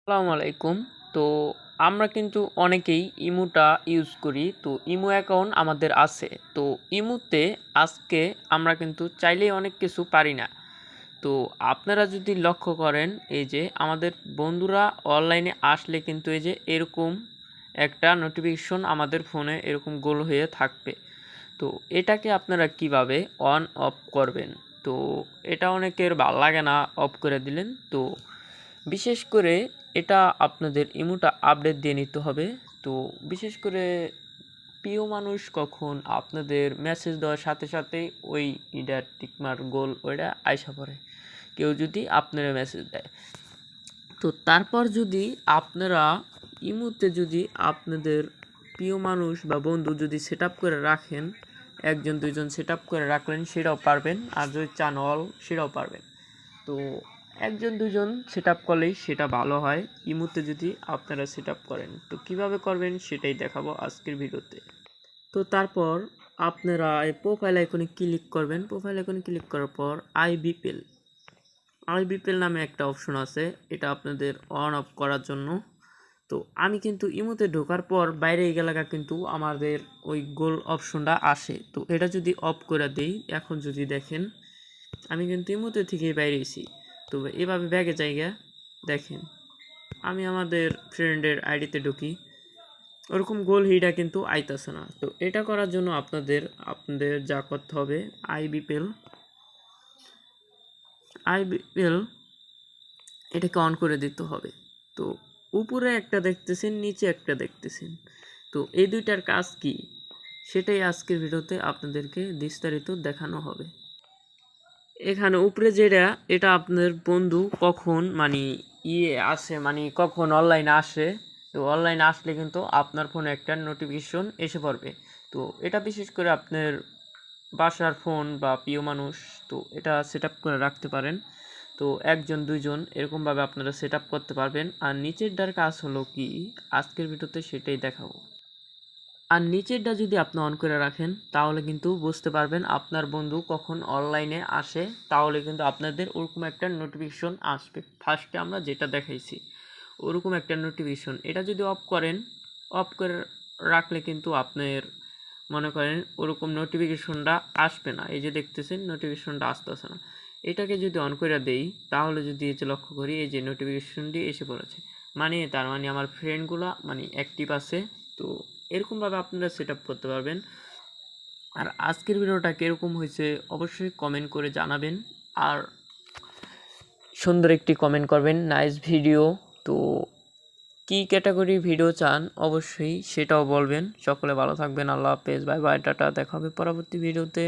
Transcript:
আসসালামু আলাইকুম। তো আমরা কিন্তু অনেকেই ইমুটা ইউজ করি। তো ইমু অ্যাকাউন্ট আমাদের আছে। তো ইমুতে আজকে আমরা কিন্তু চাইলেই অনেক কিছু পারি না। তো আপনারা যদি লক্ষ্য করেন, এই যে আমাদের বন্ধুরা অনলাইনে আসলে কিন্তু এই যে এরকম একটা নোটিফিকেশন আমাদের ফোনে এরকম গোল হয়ে থাকবে। তো এটাকে আপনারা কিভাবে অন অফ করবেন? তো এটা অনেকের ভাল লাগে না অফ করে দিলেন। তো বিশেষ করে এটা আপনাদের ইমোটা আপডেট দিয়ে নিতে হবে। তো বিশেষ করে প্রিয় মানুষ কখন আপনাদের মেসেজ দেওয়ার সাথে সাথেই ওই ইডার টিকমার গোল ওইটা আইসা পড়ে, কেউ যদি আপনারা মেসেজ দেয়। তো তারপর যদি আপনারা ইমোতে যদি আপনাদের প্রিয় মানুষ বা বন্ধু যদি সেট আপ করে রাখেন, একজন দুইজন সেট আপ করে রাখলেন, সেটাও পারবেন। আর যদি চান অল, সেটাও পারবেন। তো একজন দুজন সেট আপ করলেই সেটা ভালো হয়, ইমোতে যদি আপনারা সেট আপ করেন। তো কিভাবে করবেন সেটাই দেখাবো আজকের ভিডিওতে। তো তারপর আপনারা এই প্রোফাইল আইকনে ক্লিক করবেন। প্রোফাইল আইকনে ক্লিক করার পর আইবিপিএল নামে একটা অপশন আছে, এটা আপনাদের অন অফ করার জন্য। তো আমি কিন্তু ইমোতে ঢোকার পর বাইরে গেলাকা কিন্তু আমাদের ওই গোল অপশনটা আসে। তো এটা যদি অফ করে দিই, এখন যদি দেখেন আমি কিন্তু ইমোতে থেকেই বাইরেছি। তো এভাবে ব্যাগে জায়গা দেখেন, আমি আমাদের ফ্রেন্ডের আইডিতে ঢুকি, ওরকম গোল হিটা কিন্তু আইতাছে না। তো এটা করার জন্য আপনাদের যা করতে হবে, আইবিপিএল এটাকে অন করে দিতে হবে। তো উপরে একটা দেখতেছেন, নিচে একটা দেখতেছেন। তো এই দুইটার কাজ কি, সেটাই আজকের ভিডিওতে আপনাদেরকে বিস্তারিত দেখানো হবে। এখানে উপরে যেটা, এটা আপনার বন্ধু কখন আসে, কখন অনলাইনে আসে। তো অনলাইনে আসলে কিন্তু আপনার ফোনে একটা নোটিফিকেশন এসে পড়বে। তো এটা বিশেষ করে আপনার বাসার ফোন বা প্রিয় মানুষ, তো এটা সেট আপ করে রাখতে পারেন। তো একজন দুইজন এরকমভাবে আপনারা সেট আপ করতে পারবেন। আর নিচেরটার কাজ হলো কি, আজকের ভিডিওতে সেটাই দেখাবো। আর নিচেরটা যদি আপনি অন করে রাখেন, তাহলে কিন্তু বুঝতে পারবেন আপনার বন্ধু কখন অনলাইনে আসে। তাহলে কিন্তু আপনাদের ওরকম একটা নোটিফিকেশন আসবে। ফার্স্টে আমরা যেটা দেখাইছি ওরকম একটা নোটিফিকেশন, এটা যদি অফ করে রাখলে কিন্তু আপনার মনে করেন ওরকম নোটিফিকেশনটা আসবে না। এই যে দেখতেছেন নোটিফিকেশনটা আসতেছে না। এটাকে যদি অন করে দেই, তাহলে যদি এই যে লক্ষ্য করি, এই যে নোটিফিকেশনটি এসে পড়েছে, তার আমার ফ্রেন্ডগুলো অ্যাক্টিভ আছে। তো এরকমভাবে আপনারা সেট আপ করতে পারবেন। আর আজকের ভিডিওটা কীরকম হয়েছে অবশ্যই কমেন্ট করে জানাবেন। আর সুন্দর একটি কমেন্ট করবেন, নাইস ভিডিও। তো কী ক্যাটাগরি ভিডিও চান অবশ্যই সেটাও বলবেন। সকলে ভালো থাকবেন, আল্লাহ হাফেজ, বাই বাই, টাটা, দেখা হবে পরবর্তী ভিডিওতে।